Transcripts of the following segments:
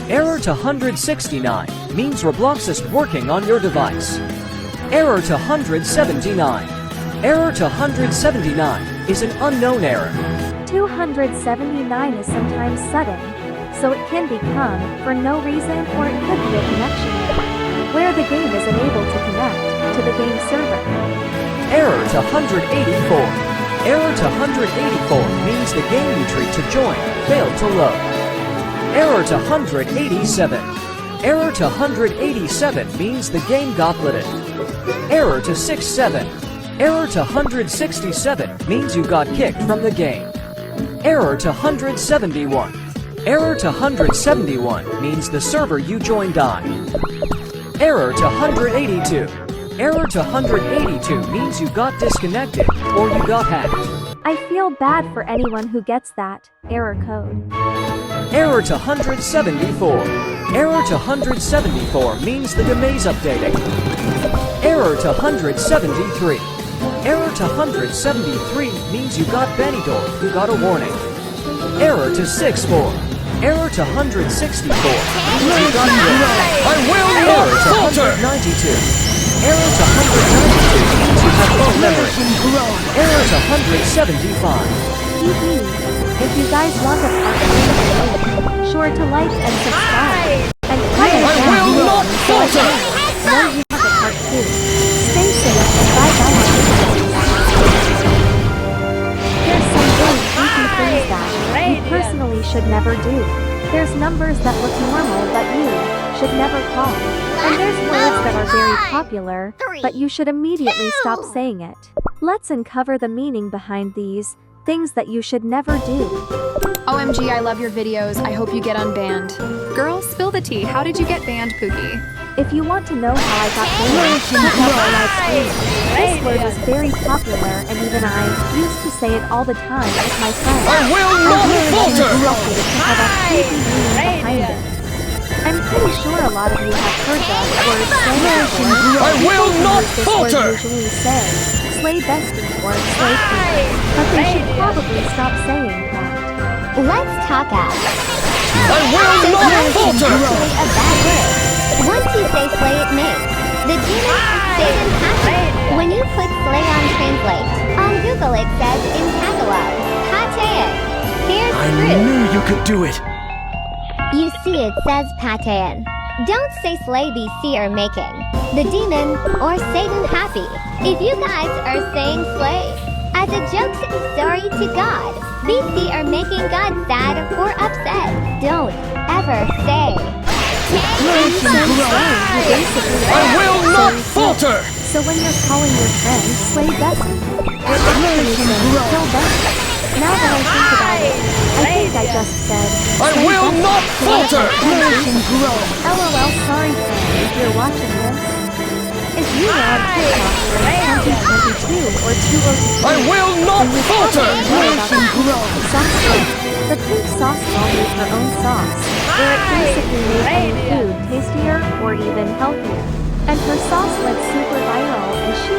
Error to 169 means Roblox is working on your device. Error to 179. Error to 179 is an unknown error. 279 is sometimes sudden, so it can become for no reason, or it could be a connection error, where the game is unable to connect to the game server. Error to 184. Error to 184 means the game you tried to join failed to load. Error to 187. Error to 187 means the game got glitched. Error to 67. Error to 167 means you got kicked from the game. Error to 171. Error to 171 means the server you joined died. Error to 182. Error to 182 means you got disconnected or you got hacked. I feel bad for anyone who gets that error code. Error to 174. Error to 174 means the game is updating. Error to 173. Error to 173 means you got Benidorm, you got a warning. Error to 64. Error to 164 means you got glitched. I will Error not to falter! 192. Error to 192 means you have low memory. Error to 175. If you guys want a part 2, sure to like and subscribe. And comment I down will not falter! know you have a part 2. Stay safe and bye-bye. There's some really creepy things that you personally should never do. There's numbers that look normal but you should never call. And there's words that are very popular, but you should immediately stop saying it. Let's uncover the meaning behind these things that you should never do. OMG, I love your videos. I hope you get unbanned. Girl, spill the tea. How did you get banned, Pookie? If you want to know how I got banned, check out my live stream. This word was very popular, and even I used to say it all the time with my friends. I will not falter! How that creepy meaning behind it. I'm pretty sure a lot of you have heard that word slay before. I will not This falter! word usually say slay bestie or slay queen, but they should probably stop saying that. Let's talk out. I will not falter! Actually a bad word. Once you say slay it makes the demon Satan happy. When you put slay on translate, on Google it says in Tagalog, Patayan. Here's I proof. knew you could do it! You see it says Patayan. Don't say slay BC or making the demon or Satan happy. If you guys are saying slay as a joke, sorry to God, BC are making God sad or upset. Don't ever say. I will not falter! So when you're calling your friend slay bestie, you're actually saying kill bestie. Now that I think about it, I think I just said I slay will bestie. not falter! LOL, sorry friend if you're watching this. If you were on TikTok for 2022 or 2023, I will not then you falter! probably know about the sauce ball. The pink sauce ball made her own sauce, where it basically made any food tastier or even healthier. And her sauce went super viral, and she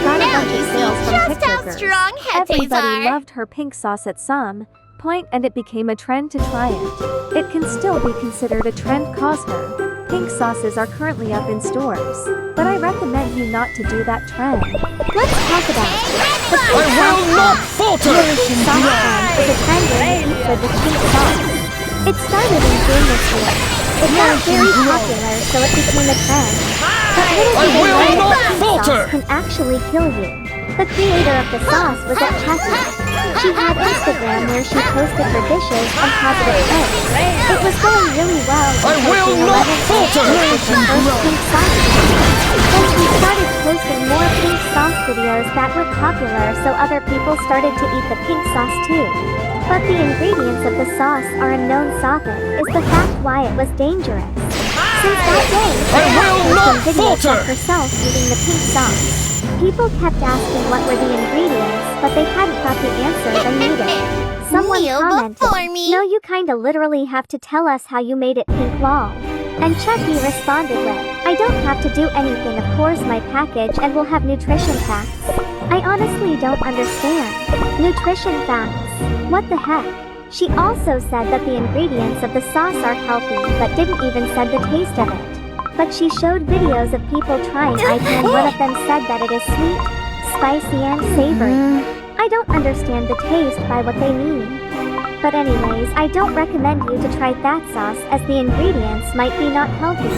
got a bunch of sales from TikTokers. Everybody loved her pink sauce at some point, and it became a trend to try it. It can still be considered a trend cause her pink sauces are currently up in stores, but I recommend you not to do that trend. Let's talk about it. The I pink will sauce not trend. falter! Sauce trend is a trend where you eat food with pink sauce. It started in June this year. It got very popular, so it became a trend. But little I did they will know not that pink falter! sauce can actually kill you. The creator of the sauce was at Chucky. She had Instagram where she posted her dishes and positive posts. It was going really well. I will not falter! With her first pink sauce video. Then she started posting more pink sauce videos that were popular, so other people started to eat the pink sauce too. But the ingredients of the sauce are a known socket, is the fact why it was dangerous. Since that day, I will not posting videos falter! of herself eating the pink sauce. People kept asking what were the ingredients, but they hadn't got the answer they needed. Someone Kneel commented, before me. "No, you kinda literally have to tell us how you made it pink lol." And Chucky responded with, "I don't have to do anything, of course my package and will have nutrition facts." I honestly don't understand. Nutrition facts. What the heck? She also said that the ingredients of the sauce are healthy but didn't even said the taste of it. But she showed videos of people trying it and one of them said that it is sweet, spicy and savory. I don't understand the taste by what they mean. But anyways, I don't recommend you to try that sauce as the ingredients might be not healthy.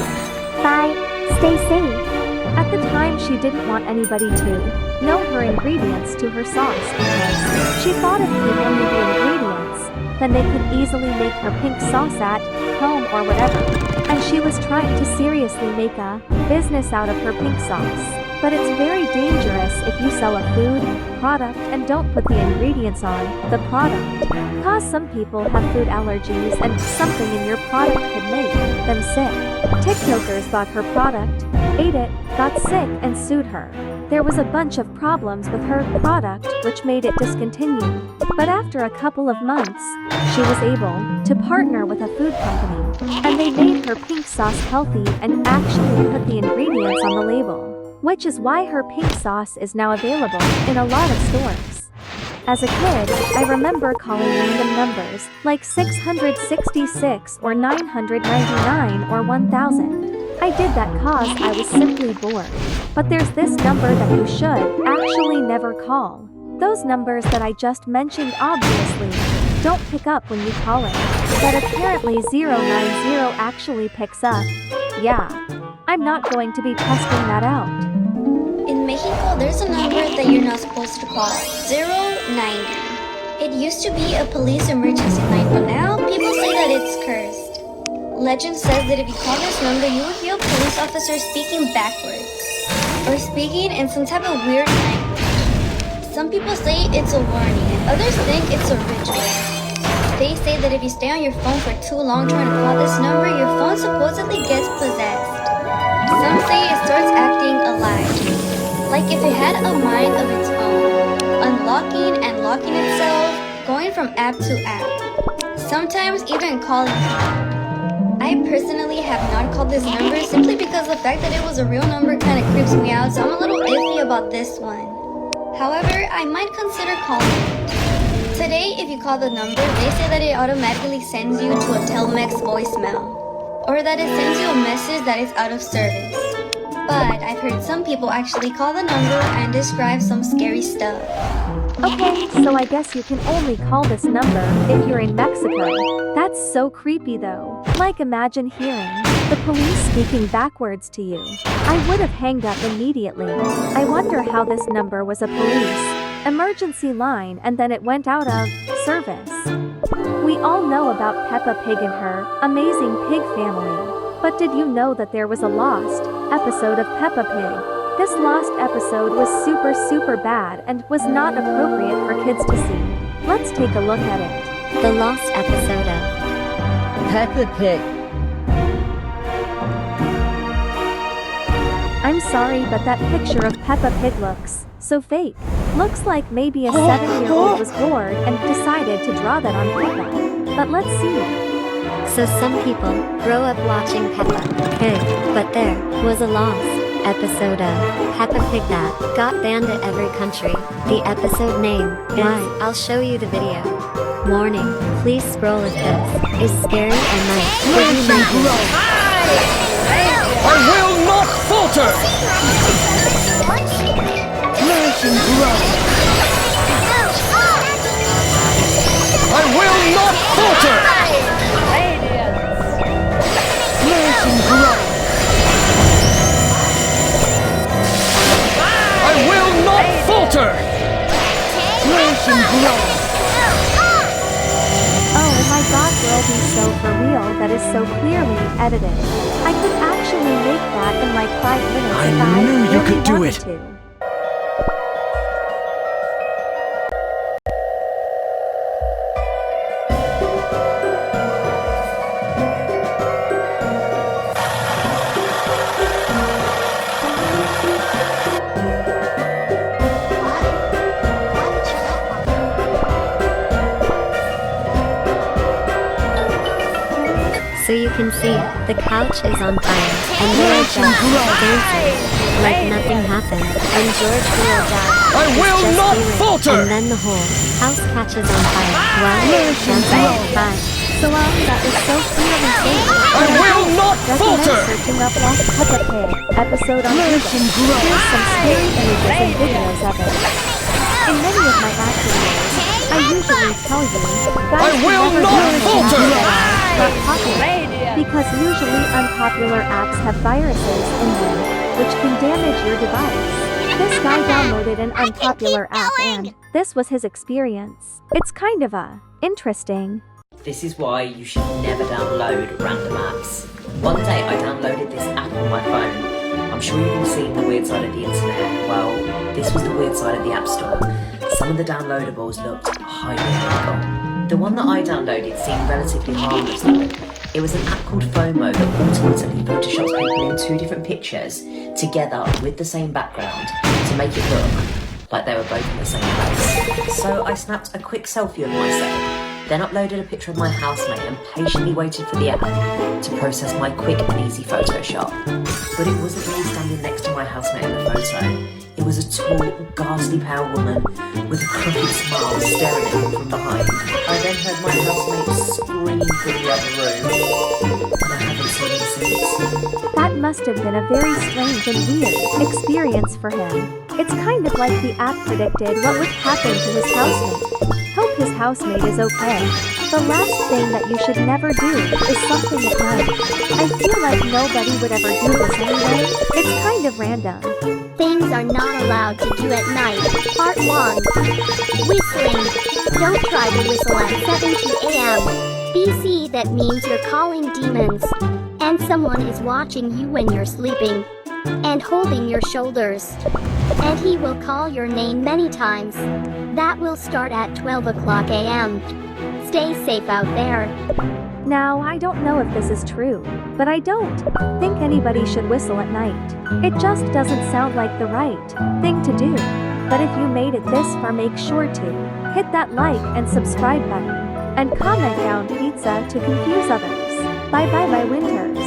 Bye, stay safe. At the time, she didn't want anybody to know her ingredients to her sauce because she thought if people knew the ingredients, then they could easily make her pink sauce at home or whatever. And she was trying to seriously make a business out of her pink sauce. But it's very dangerous if you sell a food product and don't put the ingredients on the product. Cause some people have food allergies and something in your product could make them sick. TikTokers bought her product, ate it, got sick and sued her. There was a bunch of problems with her product which made it discontinue. But after a couple of months, she was able to partner with a food company. And they made her pink sauce healthy and actually put the ingredients on the label. Which is why her pink sauce is now available in a lot of stores. As a kid, I remember calling random numbers like 666 or 999 or 1000. I did that cause I was simply bored. But there's this number that you should actually never call. Those numbers that I just mentioned obviously don't pick up when you call it. But apparently 090 actually picks up. Yeah. I'm not going to be testing that out. In Mexico, there's a number that you're not supposed to call. 090. It used to be a police emergency line, but now people say that it's cursed. Legend says that if you call this number, you will hear police officers speaking backwards. Or speaking in some type of weird language. Some people say it's a warning, and others think it's a ritual. They say that if you stay on your phone for too long trying to call this number, your phone supposedly gets possessed. Some say it starts acting alive, like if it had a mind of its own, unlocking and locking itself, going from app to app, sometimes even calling people. I personally have not called this number simply because the fact that it was a real number kind of creeps me out, so I'm a little iffy about this one. However, I might consider calling it. Today, if you call the number, they say that it automatically sends you to a Telmex voicemail. Or that it sends you a message that is out of service. But I've heard some people actually call the number and describe some scary stuff. Okay, so I guess you can only call this number if you're in Mexico. That's so creepy though. Like imagine hearing the police speaking backwards to you. I would have hanged up immediately. I wonder how this number was a police emergency line and then it went out of service. We all know about Peppa Pig and her amazing pig family. But did you know that there was a lost episode of Peppa Pig? This lost episode was super bad and was not appropriate for kids to see. Let's take a look at it. The lost episode of Peppa Pig. I'm sorry, but that picture of Peppa Pig looks so fake. Looks like maybe a 7-year-old was bored and decided to draw that on Peppa. But let's see. So some people grow up watching Peppa Pig, but there was a lost episode of Peppa Pig that got banned at every country. The episode name is I'll show you the video. Warning, please scroll if this is scary and might give you nightmares. I will not falter! Flourish and grow! I will not falter! Flourish and grow! I will not falter! Flourish and grow! Oh my god, World is so for real, that is so clearly edited. I could actually make that in like 5 minutes if I knew you really could do wanted it. to. So So you can see, the couch is on fire, and they're just dancing like nothing happened, and George will die. I will Just not do it. falter! And then the whole house catches on fire. Well, that's all. Fine. So that was so clearly stated. I will not falter! Searching up Lost Peppa Pig episode on YouTube. Here's some scary images and videos of it. In many of my app videos, I usually tell you guys I will to never not download falter! apps that are not popular, because usually unpopular apps have viruses in them, which can damage your device. This guy downloaded an unpopular app and this was his experience. It's kind of interesting. This is why you should never download random apps. One day I downloaded this app on my phone. I'm sure you've all seen the weird side of the internet. Well, this was the weird side of the App Store. Some of the downloadables looked highly illegal. The one that I downloaded seemed relatively harmless though. It was an app called FOMO that automatically photoshops people in two different pictures together with the same background to make it look like they were both in the same place. So I snapped a quick selfie of myself, then uploaded a picture of my housemate and patiently waited for the app to process my quick and easy Photoshop. But it wasn't me standing next to my housemate in the photo. It was a tall, ghastly pale woman with a crooked smile staring at me from behind. I then heard my housemate scream from the other room, and I haven't seen him since. That must have been a very strange and weird experience for him. It's kind of like the app predicted what would happen to his housemate. Hope his housemate is okay. The last thing that you should never do is something at night. I feel like nobody would ever do this anyway. It's kind of random. Things are not allowed to do at night. Part 1. Whistling. Don't try to whistle at 7 a.m. BC, that means you're calling demons. And someone is watching you when you're sleeping. And holding your shoulders. And he will call your name many times. That will start at 12 o'clock a.m. Stay safe out there. Now, I don't know if this is true, but I don't think anybody should whistle at night. It just doesn't sound like the right thing to do. But if you made it this far, make sure to hit that like and subscribe button, and comment down pizza to confuse others. Bye bye bye winters.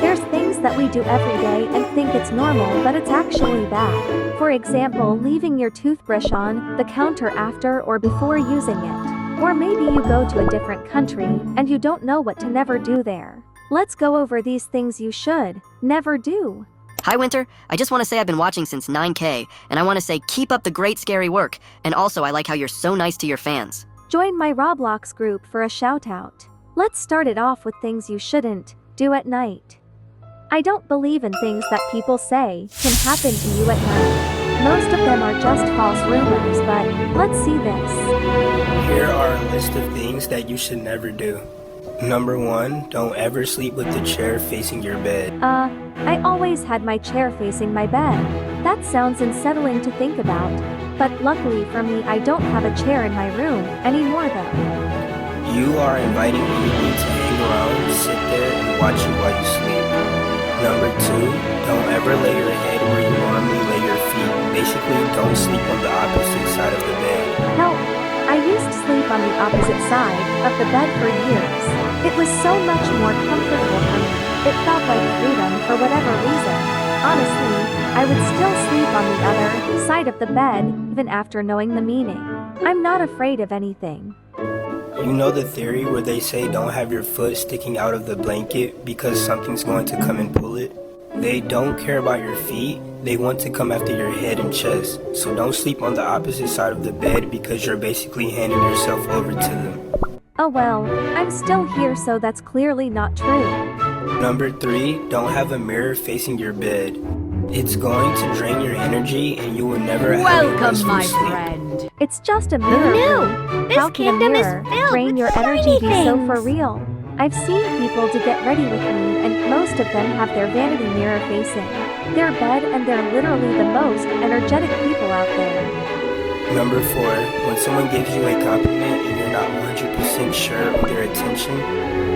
There's things that we do every day and think it's normal, but it's actually bad. For example, leaving your toothbrush on the counter after or before using it. Or maybe you go to a different country and you don't know what to never do there. Let's go over these things you should never do. Hi Winter, I just want to say I've been watching since 9K, and I want to say keep up the great scary work, and also I like how you're so nice to your fans. Join my Roblox group for a shout out. Let's start it off with things you shouldn't do at night. I don't believe in things that people say can happen to you at night. Most of them are just false rumors, but let's see this. Here are a list of things that you should never do. Number 1, don't ever sleep with the chair facing your bed. I always had my chair facing my bed. That sounds unsettling to think about. But luckily for me, I don't have a chair in my room anymore though. You are inviting people to hang around, sit there, and watch you while you sleep. Number 2, don't ever lay your head where you normally lay your feet. Basically, don't sleep on the opposite side of the bed. Help! I used to sleep on the opposite side of the bed for years. It was so much more comfortable for me. It felt like freedom for whatever reason. Honestly, I would still sleep on the other side of the bed even after knowing the meaning. I'm not afraid of anything. You know the theory where they say don't have your foot sticking out of the blanket because something's going to come and pull it? They don't care about your feet, they want to come after your head and chest. So don't sleep on the opposite side of the bed because you're basically handing yourself over to them. Oh well, I'm still here, so that's clearly not true. Number 3, don't have a mirror facing your bed. It's going to drain your energy and you will never have a restful sleep. It's just a mirror. How can a mirror drain your energy be so for real? I've seen people to get ready with me and most of them have their vanity mirror facing their bed and they're literally the most energetic people out there. Number 4, when someone gives you a compliment and you're not 100% sure of their attention,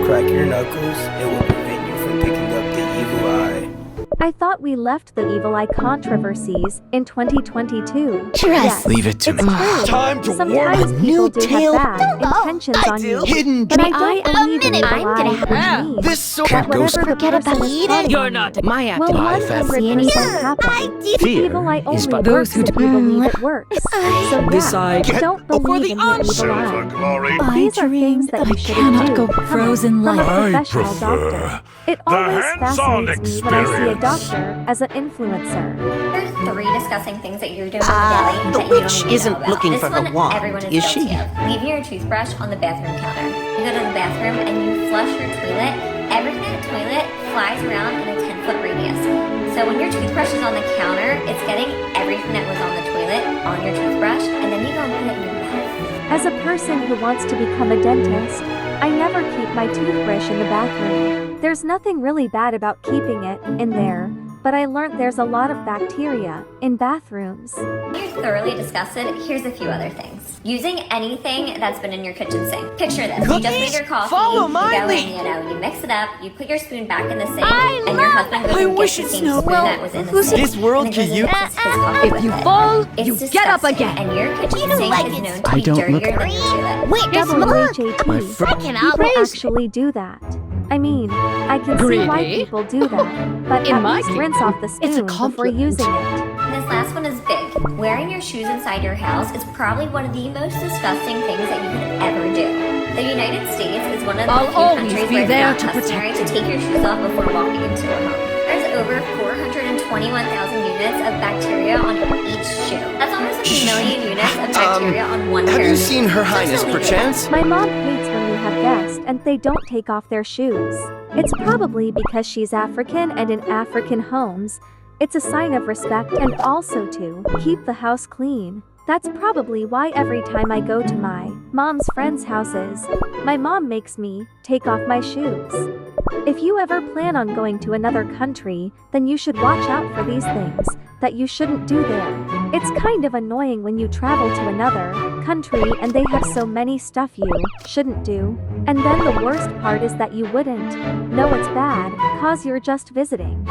crack your knuckles. It will prevent you from picking up the evil eye. I thought we left the Evil Eye controversies in 2022. Yes, Leave it to it's me. true. Time to Sometimes warm a people new do tale. have bad intentions on you. Hidden But I May don't I- a believe in minute, Evil I'm Eye, gonna which have- means This so that goes whatever the Forget about person is it. plotting You're on not you my will active 100% happen. Fear Evil Eye is only but works those who if you believe it works. So yeah, Get don't over believe the in the Evil Eye. glory. These are things that you shouldn't do. frozen From a light. professional doctor. It always hands-on fascinates me when I see a experience. doctor as an influencer. There's 3 disgusting things that you're doing on the daily the that you don't witch need to isn't know about. looking This for her one, wand, everyone is guilty she? of. Leaving your toothbrush on the bathroom counter. You go to the bathroom and you flush your toilet. Everything in the toilet flies around in a 10-foot radius. So when your toothbrush is on the counter, it's getting everything that was on the toilet on your toothbrush, and then you go and put it in your mouth. As a person who wants to become a dentist, I never keep my toothbrush in the bathroom. There's nothing really bad about keeping it in there, but I learned there's a lot of bacteria in bathrooms. When you're thoroughly disgusted, here's a few other things. Using anything that's been in your kitchen sink. Picture this. You just made your coffee. Follow you my go lead. and, you mix it up, you put your spoon back in the sink, and your husband goes and gets the same spoon that was in the sink. This world and then can goes and you- mixes his coffee with you it. fall, It's you get up disgusting, again. And your kitchen sink like is it. known to I be don't look- dirtier than your toilet. Wait, there's more. WHAT. My Freaking People outrageous. actually do that. I mean, I can see why Greedy? people do that, but In at my least case, rinse off the it's a spoon before compliment. using it. And this last one is big. Wearing your shoes inside your house is probably one of the most disgusting things that you could ever do. The United States is one of the I'll few always countries be where it's there not to customary protect to take your shoes off before walking into a home. There's over 421,000 units of bacteria on each shoe. That's almost a million units of bacteria on one Have pair you of shoes. seen Her Just Highness, don't leave it perchance? My mom hates when we have guests and they don't take off their shoes. It's probably because she's African and in African homes, it's a sign of respect and also to keep the house clean. That's probably why every time I go to my mom's friends' houses, my mom makes me take off my shoes. If you ever plan on going to another country, then you should watch out for these things that you shouldn't do there. It's kind of annoying when you travel to another country and they have so many stuff you shouldn't do. And then the worst part is that you wouldn't know it's bad, cause you're just visiting.